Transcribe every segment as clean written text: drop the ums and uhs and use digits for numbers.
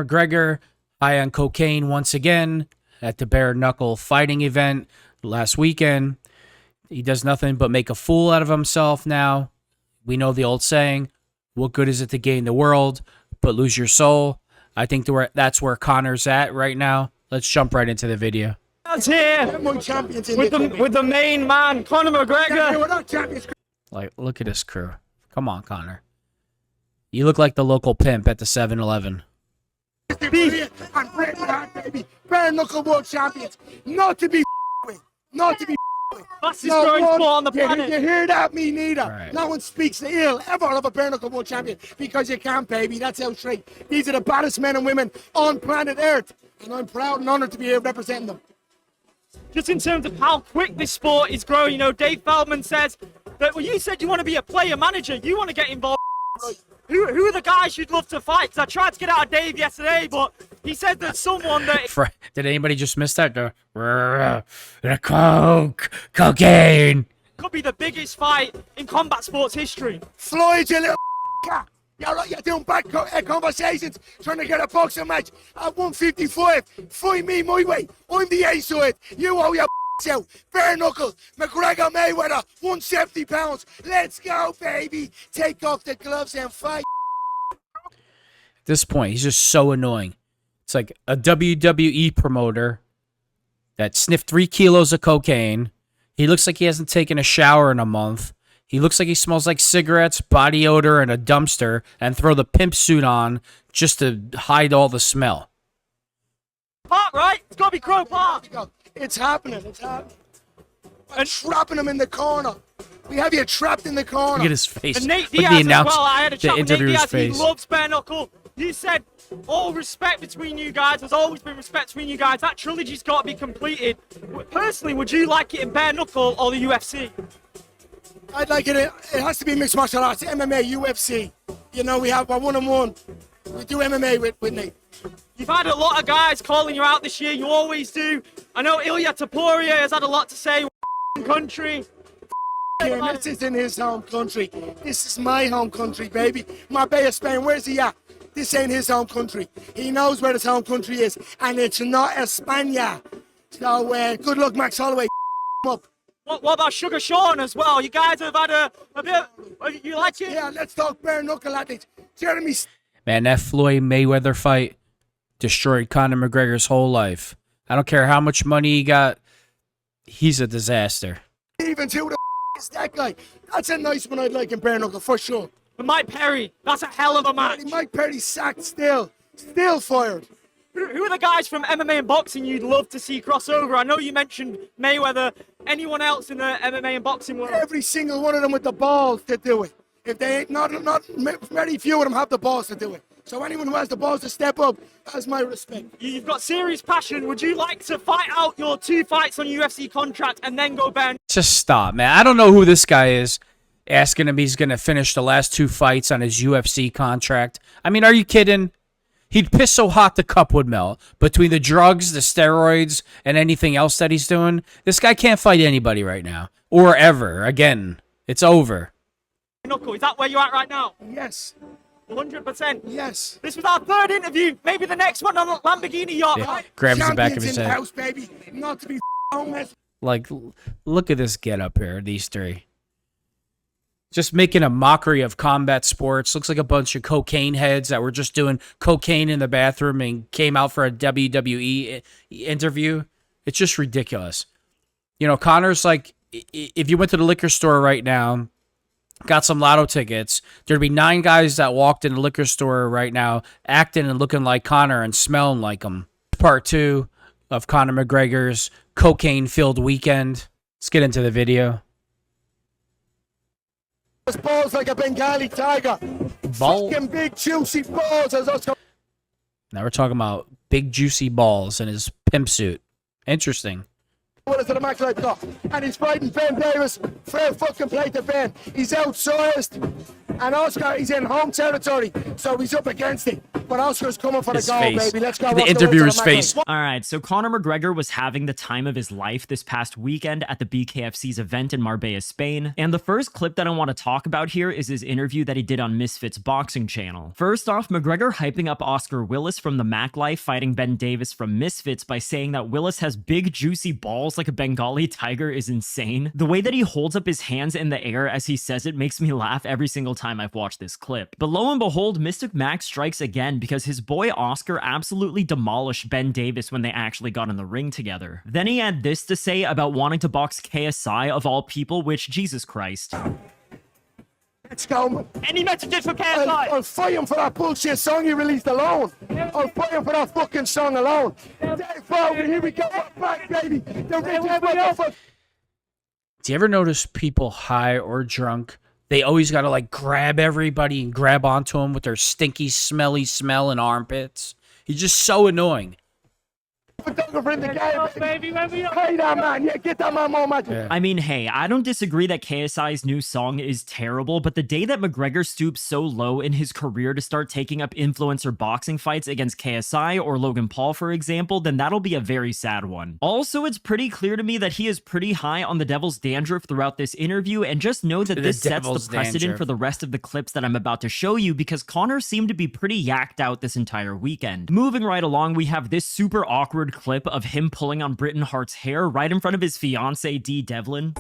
Conor McGregor, high on cocaine once again at the bare knuckle fighting event last weekend. He does nothing but make a fool out of himself now. We know the old saying, what good is it to gain the world, but lose your soul? I think that's where Conor's at right now. Let's jump right into the video. Here with the main man, Conor McGregor. Like, look at this crew. Come on, Conor. You look like the local pimp at the 7-Eleven. Baby, bare knuckle world champions, not to be with, not to be with. Fastest growing sport on the planet. You hear that? Me neither. Right. No one speaks the ill ever of a bare knuckle world champion because you can't, baby. That's how straight. These are the baddest men and women on planet Earth, and I'm proud and honored to be here representing them. Just in terms of how quick this sport is growing, you know, Dave Feldman says that, well, you said you want to be a player manager, you want to get involved. Right. Who are the guys you'd love to fight? Because I tried to get out of Dave yesterday, but he said that someone that... Did anybody just miss that? The cocaine. Could be the biggest fight in combat sports history. Floyd, you little you're doing bad conversations, trying to get a boxing match at 155. Fight me my way. I'm the A side. You owe your out. Bare knuckle. McGregor Mayweather, 170 pounds. Let's go, baby. Take off the gloves and fight. At this point, he's just so annoying. It's like a WWE promoter that sniffed 3 kilos of cocaine. He looks like he hasn't taken a shower in a month. He looks like he smells like cigarettes, body odor, and a dumpster, and throw the pimp suit on just to hide all the smell. Park, right? It's got to be Crow Park. It's happening. It's happening. I'm trapping him in the corner. We have you trapped in the corner. Look at his face. And Nate Look Diaz at the as well. I had a chat with Nate interviewer's Diaz. face. He loves bare knuckle. You said all respect between you guys. There's always been respect between you guys. That trilogy's got to be completed. Personally, would you like it in bare knuckle or the UFC? I'd like it. It has to be mixed martial arts, MMA, UFC. You know, we have a one-on-one. We do MMA with Nate. You've had a lot of guys calling you out this year. You always do. I know Ilya Taporia has had a lot to say. Country. Yeah, this is in his home country. This is my home country, baby. Marbella, Spain. Where's he at? This ain't his home country. He knows where his home country is, and it's not España. So, good luck, Max Holloway. Up. What about Sugar Sean as well? You guys have had a bit. You like it? Yeah, let's talk bare knuckle athletes. Jeremy. Man, that Floyd Mayweather fight destroyed Conor McGregor's whole life. I don't care how much money he got. He's a disaster. Even who the is that guy? That's a nice one I'd like in bare knuckle for sure. But Mike Perry, that's a hell of a match. Mike Perry sacked still fired. Who are the guys from MMA and boxing you'd love to see cross over? I know you mentioned Mayweather. Anyone else in the MMA and boxing world? Every single one of them with the balls to do it. If they ain't, not very few of them have the balls to do it. So anyone who has the balls to step up has my respect. You've got serious passion. Would you like to fight out your 2 fights on UFC contract and then go bare? Just stop, man. I don't know who this guy is asking him he's going to finish the last 2 fights on his UFC contract. I mean, are you kidding? He'd piss so hot the cup would melt. Between the drugs, the steroids, and anything else that he's doing, this guy can't fight anybody right now. Or ever. Again, it's over. Knuckle, is that where you're at right now? Yes. 100%. Yes. This was our 3rd interview. Maybe the next one on the Lamborghini yacht. Yeah. Grabs the back of his in head. The house, baby. Not to be homeless. Like, look at this get up here, these 3. Just making a mockery of combat sports. Looks like a bunch of cocaine heads that were just doing cocaine in the bathroom and came out for a WWE interview. It's just ridiculous. You know, Conor's like, if you went to the liquor store right now, got some lotto tickets, there'd be 9 guys that walked in the liquor store right now acting and looking like Conor and smelling like him. Part 2 of Conor McGregor's cocaine-filled weekend. Let's get into the video. Balls like a Bengali tiger. Fucking big juicy balls. Now we're talking about big juicy balls in his pimp suit. Interesting. To the match like that. And he's fighting Ben Davis. Fair fucking play to Ben. He's outsized. And Oscar, he's in home territory. So he's up against it. But Oscar's coming for the His goal, face. baby. Let's go. The interviewer's face. All right, so Conor McGregor was having the time of his life this past weekend at the BKFC's event in Marbella, Spain. And the first clip that I want to talk about here is his interview that he did on Misfits Boxing Channel. First off, McGregor hyping up Oscar Willis from the Mac Life fighting Ben Davis from Misfits by saying that Willis has big juicy balls like a Bengali tiger is insane. The way that he holds up his hands in the air as he says it makes me laugh every single time I've watched this clip. But lo and behold, Mystic Mac strikes again because his boy Oscar absolutely demolished Ben Davis when they actually got in the ring together. Then he had this to say about wanting to box KSI of all people, which, Jesus Christ. Let's go. Any messages for I'll KSI? fight him for that bullshit song you released alone. I'll fight him for that fucking song alone. Here we go. We're back, baby. Do you ever notice people high or drunk? They always got to like grab everybody and grab onto them with their stinky, smelly smell and armpits. He's just so annoying. Baby, Hey, that man. Yeah, get that man more magic. Yeah. I mean, hey, I don't disagree that KSI's new song is terrible, but the day that McGregor stoops so low in his career to start taking up influencer boxing fights against KSI or Logan Paul, for example, then that'll be a very sad one. Also, it's pretty clear to me that he is pretty high on the devil's dandruff throughout this interview, and just know that this sets the precedent for the rest of the clips that I'm about to show you, because Conor seemed to be pretty yacked out this entire weekend. Moving right along, we have this super awkward clip of him pulling on Britton Hart's hair right in front of his fiancée, Dee Devlin.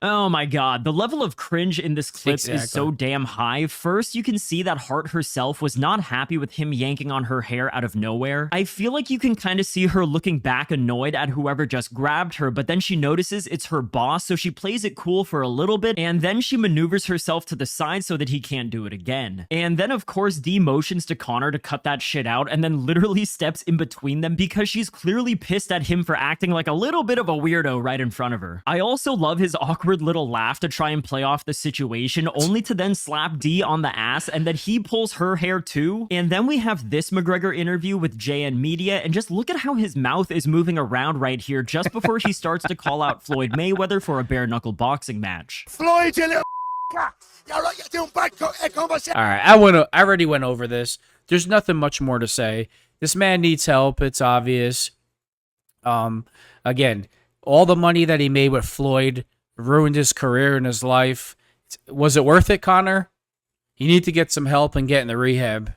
Oh my god, the level of cringe in this clip is so damn high. First, you can see that Hart herself was not happy with him yanking on her hair out of nowhere. I feel like you can kind of see her looking back annoyed at whoever just grabbed her, but then she notices it's her boss, so she plays it cool for a little bit, and then she maneuvers herself to the side so that he can't do it again. And then, of course, Dee motions to Conor to cut that shit out, and then literally steps in between them because she's clearly pissed at him for acting like a little bit of a weirdo right in front of her. I also love his awkward little laugh to try and play off the situation, only to then slap Dee on the ass, and then he pulls her hair too. And then we have this McGregor interview with JN Media, and just look at how his mouth is moving around right here just before he starts to call out Floyd Mayweather for a bare knuckle boxing match. Floyd, you little you're doing bad conversation. All right, I already went over this. There's nothing much more to say. This man needs help. It's obvious. Again, all the money that he made with Floyd ruined his career and his life. Was it worth it, Conor? You need to get some help and get in the rehab.